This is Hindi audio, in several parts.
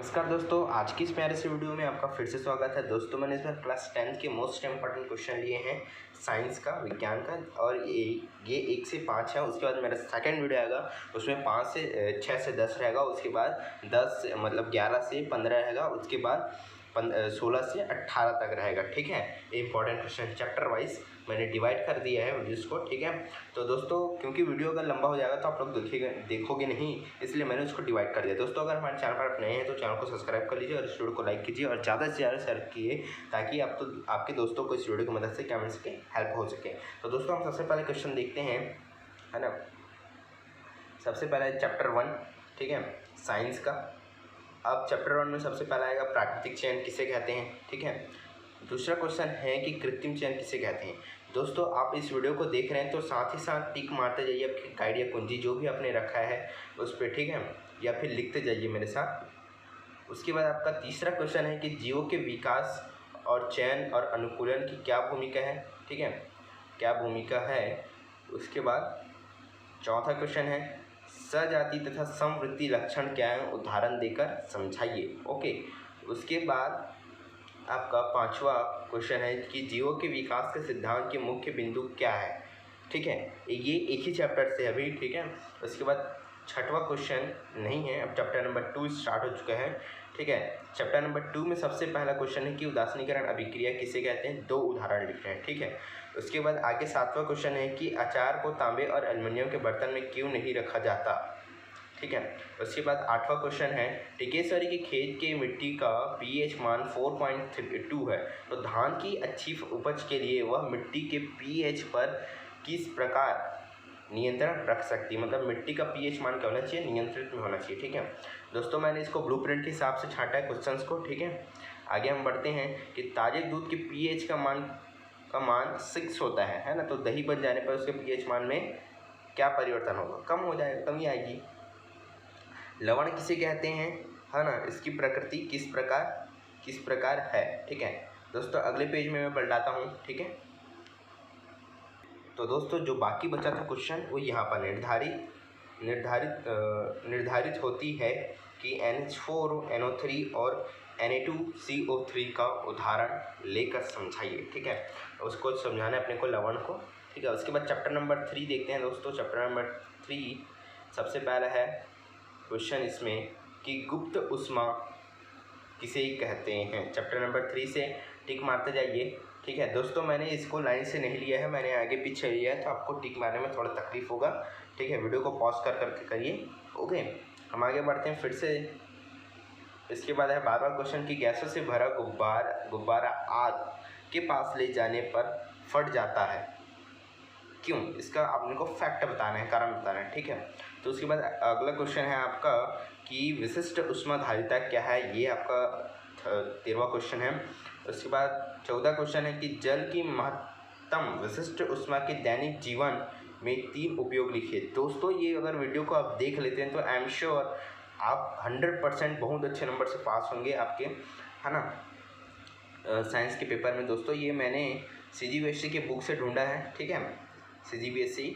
नमस्कार दोस्तों, आज की इस प्यारे से वीडियो में आपका फिर से स्वागत है। दोस्तों मैंने इसमें क्लास 10th के मोस्ट इंपॉर्टेंट क्वेश्चन लिए हैं साइंस का, विज्ञान का, और ये 1 से 5 है। उसके बाद मेरा सेकंड वीडियो आएगा, उसमें 6 से 10 रहेगा। उसके बाद 11 से 15 रहेगा। उसके बाद 16 से 18 तक रहेगा। ठीक है, इंपॉर्टेंट क्वेश्चन चैप्टर वाइज मैंने डिवाइड कर दिया है वीडियोज़ को। ठीक है, तो दोस्तों क्योंकि वीडियो अगर लंबा हो जाएगा तो आप लोग देखोगे नहीं, इसलिए मैंने उसको डिवाइड कर दिया। दोस्तों अगर हमारे चैनल पर आप नए हैं तो चैनल को सब्सक्राइब कर लीजिए और इस वीडियो को लाइक कीजिए और ज़्यादा से ज़्यादा शेयर कीजिए, ताकि आपके दोस्तों को इस वीडियो की मदद से क्या मिल सके, हेल्प हो सके। तो दोस्तों हम सबसे पहले क्वेश्चन देखते हैं, है ना। सबसे पहले चैप्टर 1, ठीक है, साइंस का। अब चैप्टर 1 में सबसे पहला आएगा प्राकृतिक चयन किसे कहते हैं। ठीक है, दूसरा क्वेश्चन है कि कृत्रिम चयन किसे कहते हैं। दोस्तों आप इस वीडियो को देख रहे हैं तो साथ ही साथ टिक मारते जाइए आपकी गाइड या कुंजी जो भी आपने रखा है उस पर, ठीक है, या फिर लिखते जाइए मेरे साथ। उसके बाद आपका तीसरा क्वेश्चन है कि जीवों के विकास और चयन और अनुकूलन की क्या भूमिका है। ठीक है, क्या भूमिका है। उसके बाद चौथा क्वेश्चन है सजाति तथा समवृत्ति लक्षण क्या है, उदाहरण देकर समझाइए। ओके, उसके बाद आपका पांचवा क्वेश्चन है कि जीवों के विकास के सिद्धांत के मुख्य बिंदु क्या है। ठीक है, ये एक ही चैप्टर से अभी। ठीक है, उसके बाद छठवां क्वेश्चन नहीं है, अब चैप्टर नंबर 2 स्टार्ट हो चुका है। ठीक है, चैप्टर नंबर 2 में सबसे पहला क्वेश्चन है कि उदासीनीकरण अभिक्रिया किसे कहते हैं, 2 उदाहरण लिख रहे हैं। ठीक है, उसके बाद आगे 7वां क्वेश्चन है कि अचार को तांबे और एल्युमिनियम के बर्तन में क्यों नहीं रखा जाता। ठीक है, उसके बाद 8वां क्वेश्चन है टिकेश्वरी के खेत के मिट्टी का पीएच मान 4.2 है, तो धान की अच्छी उपज के लिए वह मिट्टी के पीएच पर किस प्रकार नियंत्रण रख सकती है। मतलब मिट्टी का पीएच मान क्या होना चाहिए, नियंत्रित में होना चाहिए। ठीक है दोस्तों, मैंने इसको ब्लूप्रिंट के हिसाब से छांटा है क्वेश्चंस को। ठीक है, आगे हम बढ़ते हैं कि ताजे दूध के पीएच का मान 6 होता है ना। तो दही बन जाने पर उसके पीएच मान में क्या परिवर्तन होगा, कम हो जाएगा, कमी आएगी। लवण किसे कहते हैं, है ना, इसकी प्रकृति किस प्रकार है। ठीक है दोस्तों, अगले पेज में मैं पलटाता हूँ। ठीक है, तो दोस्तों जो बाकी बचा था क्वेश्चन वो यहाँ पर निर्धारित होती है कि NH4 NO3 और Na2CO3 का उदाहरण लेकर समझाइए। ठीक है, उसको समझाना है अपने को, लवण को। ठीक है, उसके बाद चैप्टर नंबर 3 देखते हैं दोस्तों। चैप्टर नंबर 3 सबसे पहला है क्वेश्चन इसमें कि गुप्त उष्मा किसे कहते हैं। चैप्टर नंबर 3 से टिक मारते जाइए। ठीक है दोस्तों, मैंने इसको लाइन से नहीं लिया है, मैंने आगे पीछे लिया है, तो आपको टिक मारने में थोड़ा तकलीफ होगा। ठीक है, वीडियो को पॉज करके करिए। ओके, हम आगे बढ़ते हैं फिर से। इसके बाद है 12वां क्वेश्चन कि गैसों से भरा गुब्बारा आग के पास ले जाने पर फट जाता है, क्यों। इसका आपने को फैक्ट बताना है, कारण बताना है। ठीक है, तो उसके बाद अगला क्वेश्चन है आपका कि विशिष्ट ऊष्माधारिता क्या है, ये आपका 13वां क्वेश्चन है। उसके बाद 14 क्वेश्चन है कि जल की महत्तम विशिष्ट ऊष्मा के दैनिक जीवन में 3 उपयोग लिखिए। दोस्तों ये अगर वीडियो को आप देख लेते हैं तो आई एम श्योर आप 100% बहुत अच्छे नंबर से पास होंगे आपके, है ना, साइंस के पेपर में। दोस्तों ये मैंने CGBSE के बुक से ढूंढा है। ठीक है, CGBSE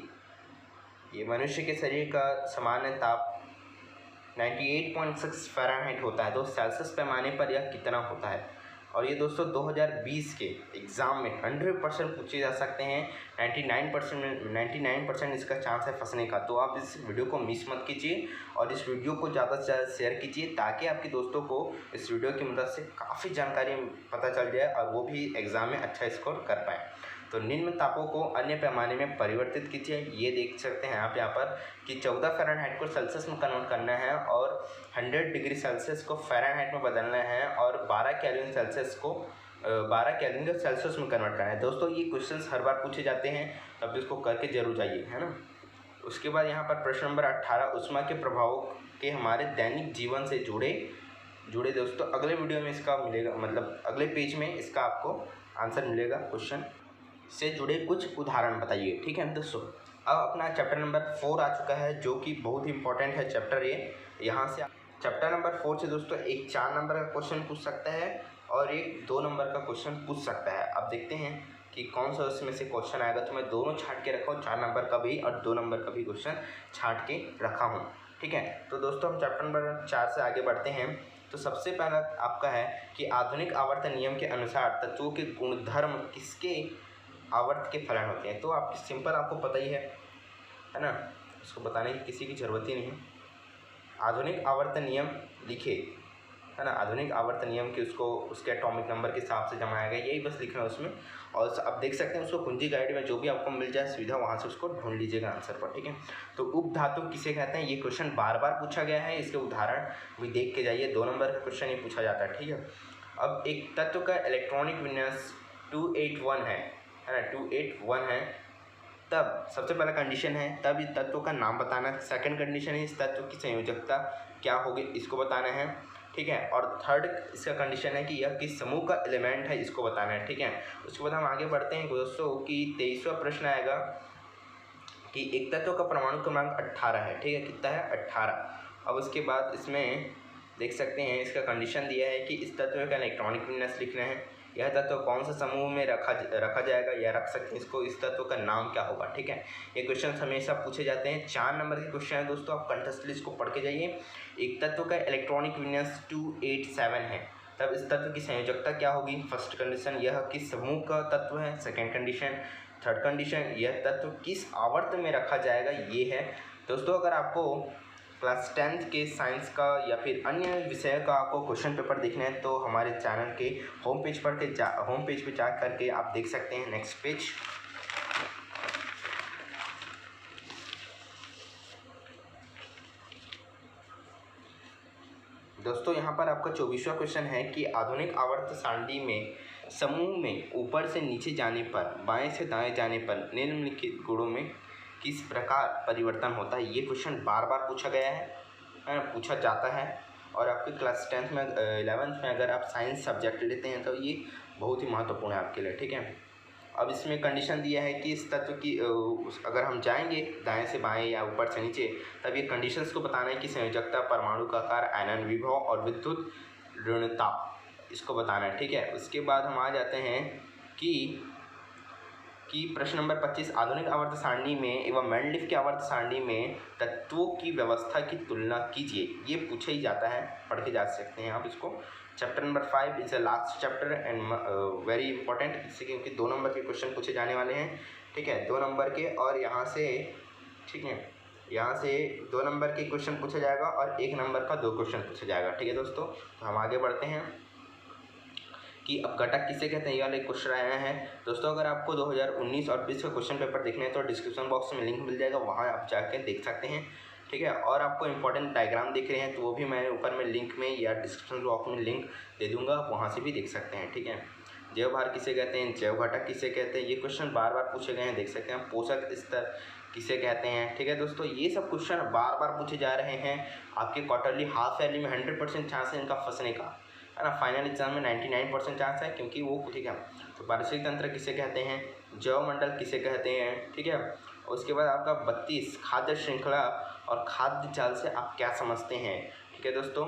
ये मनुष्य के शरीर का सामान्य ताप 98.6 फ़ारेनहाइट होता है, तो सेल्सियस पैमाने पर यह कितना होता है। और ये दोस्तों 2020 के एग्ज़ाम में 100% पूछे जा सकते हैं। 99% इसका चांस है फंसने का। तो आप इस वीडियो को मिस मत कीजिए और इस वीडियो को ज़्यादा से ज़्यादा शेयर कीजिए, ताकि आपके दोस्तों को इस वीडियो की मदद से काफ़ी जानकारी पता चल जाए और वो भी एग्ज़ाम में अच्छा स्कोर कर पाएँ। तो निम्न तापों को अन्य पैमाने में परिवर्तित कीजिए। ये देख सकते हैं आप यहाँ पर कि 14 फ़ारेनहाइट को सेल्सियस में कन्वर्ट करना है और 100 डिग्री सेल्सियस को फ़ारेनहाइट में बदलना है और 12 केल्विन को सेल्सियस में कन्वर्ट करना है। दोस्तों ये क्वेश्चंस हर बार पूछे जाते हैं, तब इसको करके जरूर जाइए, है ना। उसके बाद यहाँ पर प्रश्न नंबर 18 उष्मा के प्रभाव के हमारे दैनिक जीवन से जुड़े दोस्तों अगले वीडियो में इसका मिलेगा, मतलब अगले पेज में इसका आपको आंसर मिलेगा। क्वेश्चन से जुड़े कुछ उदाहरण बताइए। ठीक है दोस्तों, अब अपना चैप्टर नंबर 4 आ चुका है, जो कि बहुत ही इंपॉर्टेंट है चैप्टर। ये यहाँ से चैप्टर नंबर 4 से दोस्तों एक 4 नंबर का क्वेश्चन पूछ सकता है और एक 2 नंबर का क्वेश्चन पूछ सकता है। अब देखते हैं कि कौन सा उसमें से क्वेश्चन आएगा। तो मैं दोनों छांट के रखा हूँ, 4 नंबर का भी और 2 नंबर का भी क्वेश्चन छांट के रखा हूँ। ठीक है, तो दोस्तों हम चैप्टर नंबर 4 से आगे बढ़ते हैं। तो सबसे पहला आपका है कि आधुनिक आवर्त नियम के अनुसार तत्वों के गुणधर्म किसके आवर्त के फलन होते हैं। तो आप सिंपल आपको पता ही है ना, उसको बताने की किसी की ज़रूरत ही नहीं है। आधुनिक आवर्त नियम लिखे, है ना, आधुनिक आवर्त नियम की उसको उसके एटॉमिक नंबर के हिसाब से जमाया गया, यही बस लिखना है उसमें। और आप देख सकते हैं उसको कुंजी गाइड में जो भी आपको मिल जाए सुविधा, वहाँ से उसको ढूंढ लीजिएगा आंसर पर, ठीक है। तो उपधातु किसे कहते हैं, ये क्वेश्चन बार बार पूछा गया है, इसके उदाहरण भी देख के जाइए। 2 नंबर का क्वेश्चन ये पूछा जाता है, ठीक है। अब एक तत्व का इलेक्ट्रॉनिक विन्यास 281 है ना, 281 है, तब सबसे पहला कंडीशन है तब इस तत्व का नाम बताना। सेकंड कंडीशन है इस तत्व की संयोजकता क्या होगी, इसको बताना है, ठीक है। और थर्ड इसका कंडीशन है कि यह किस समूह का एलिमेंट है, इसको बताना है, ठीक है। उसके बाद हम आगे बढ़ते हैं दोस्तों कि 23वां प्रश्न आएगा कि एक तत्व का परमाणु क्रमांक 18 है, ठीक है, कितना है 18। अब उसके बाद इसमें देख सकते हैं इसका कंडीशन दिया है कि इस तत्व का इलेक्ट्रॉनिक विन्यास लिखना है, यह तत्व कौन सा समूह में रखा जाएगा या रख सकते हैं इसको, इस तत्व का नाम क्या होगा, ठीक है। ये क्वेश्चन हमेशा पूछे जाते हैं। 4 नंबर के क्वेश्चन है दोस्तों, आप कंटेस्टली इसको पढ़ के जाइए। एक तत्व का इलेक्ट्रॉनिक विन्यास 287 है, तब इस तत्व की संयोजकता क्या होगी। फर्स्ट कंडीशन, यह किस समूह का तत्व है। सेकेंड कंडीशन, थर्ड कंडीशन, यह तत्व किस आवर्त में रखा जाएगा, ये है दोस्तों। अगर आपको क्लास 10th के साइंस का या फिर अन्य विषय का आपको क्वेश्चन पेपर देखना है तो हमारे चैनल के होम पेज पे जा करके आप देख सकते हैं। नेक्स्ट पेज, दोस्तों यहाँ पर आपका 24वां क्वेश्चन है कि आधुनिक आवर्त सारणी में समूह में ऊपर से नीचे जाने पर, बाएं से दाएं जाने पर निम्नलिखित गुणों में किस प्रकार परिवर्तन होता है। ये क्वेश्चन बार बार पूछा गया है, पूछा जाता है। और आपके क्लास 10th में 11th में अगर आप साइंस सब्जेक्ट लेते हैं तो ये बहुत ही महत्वपूर्ण है आपके लिए, ठीक है। अब इसमें कंडीशन दिया है कि इस तत्व की अगर हम जाएंगे दाएं से बाएं या ऊपर से नीचे, तब ये कंडीशंस को बताना है कि संयोजकता, परमाणु का आकार, आयनन विभव और विद्युत ऋणता, इसको बताना है, ठीक है। उसके बाद हम आ जाते हैं कि प्रश्न नंबर 25, आधुनिक आवर्त सारणी में एवं मेंडलीफ की आवर्त सारणी में तत्वों की व्यवस्था की तुलना कीजिए, ये पूछा ही जाता है, पढ़ के जा सकते हैं आप इसको। Chapter number 5 is a last chapter and very important, इससे क्योंकि 2 नंबर के क्वेश्चन पूछे जाने वाले हैं, ठीक है, 2 नंबर के। और यहाँ से, ठीक है, यहाँ से 2 नंबर के क्वेश्चन पूछा जाएगा और 1 नंबर का 2 क्वेश्चन पूछा जाएगा, ठीक है दोस्तों। तो हम आगे बढ़ते हैं कि अब घटक किसे कहते हैं, ये वाले क्वेश्चन आया है दोस्तों। अगर आपको 2019 और 20 का क्वेश्चन पेपर देखना है तो डिस्क्रिप्शन बॉक्स में लिंक मिल जाएगा, वहाँ आप जाकर देख सकते हैं, ठीक है। और आपको इंपॉर्टेंट डायग्राम देख रहे हैं तो वो भी मैं ऊपर में लिंक में या डिस्क्रिप्शन बॉक्स में लिंक दे दूँगा, वहाँ से भी देख सकते हैं, ठीक है। जैव भार किसे कहते हैं, जैव घटक किसे कहते हैं, ये क्वेश्चन बार बार पूछे गए हैं, देख सकते हैं। पोषक स्तर किसे कहते हैं, ठीक है दोस्तों। ये सब क्वेश्चन बार बार पूछे जा रहे हैं आपके क्वार्टरली हाफ ईयरली में 100% चांस है इनका फंसने का, है ना। फाइनल एग्जाम में 99% चांस है, क्योंकि वो, ठीक है। तो पारिस्थितिक तंत्र किसे कहते हैं, जैव मंडल किसे कहते हैं, ठीक है। उसके बाद आपका 32, खाद्य श्रृंखला और खाद्य जाल से आप क्या समझते हैं, ठीक है दोस्तों।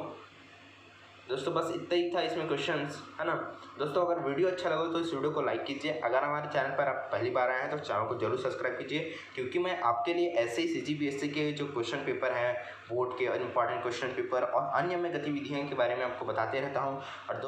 बस इतना ही था इसमें क्वेश्चंस, है ना दोस्तों। अगर वीडियो अच्छा लगा तो इस वीडियो को लाइक कीजिए। अगर हमारे चैनल पर आप पहली बार आए हैं तो चैनल को जरूर सब्सक्राइब कीजिए, क्योंकि मैं आपके लिए ऐसे ही CGPSC के जो क्वेश्चन पेपर हैं, बोर्ड के इंपॉर्टेंट क्वेश्चन पेपर और अन्य में गतिविधियों के बारे में आपको बताते रहता हूँ। और